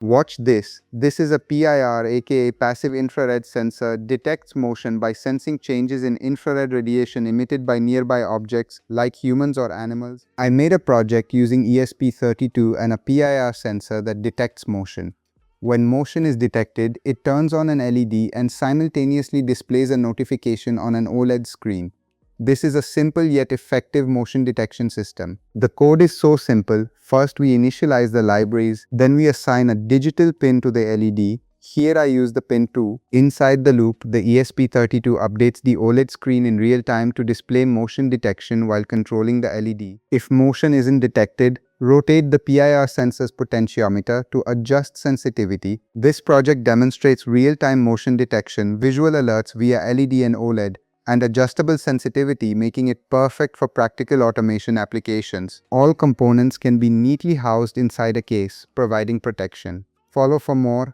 Watch this. This is a PIR, aka passive infrared sensor, detects motion by sensing changes in infrared radiation emitted by nearby objects like humans or animals. I made a project using ESP32 and a PIR sensor that detects motion. When motion is detected, it turns on an LED and simultaneously displays a notification on an OLED screen. This is a simple yet effective motion detection system. The code is so simple. First, we initialize the libraries, then we assign a digital pin to the LED. Here I use the pin 2. Inside the loop, the ESP32 updates the OLED screen in real time to display motion detection while controlling the LED. If motion isn't detected, rotate the PIR sensor's potentiometer to adjust sensitivity. This project demonstrates real-time motion detection, visual alerts via LED and OLED, and adjustable sensitivity, making it perfect for practical automation applications. All components can be neatly housed inside a case, providing protection. Follow for more.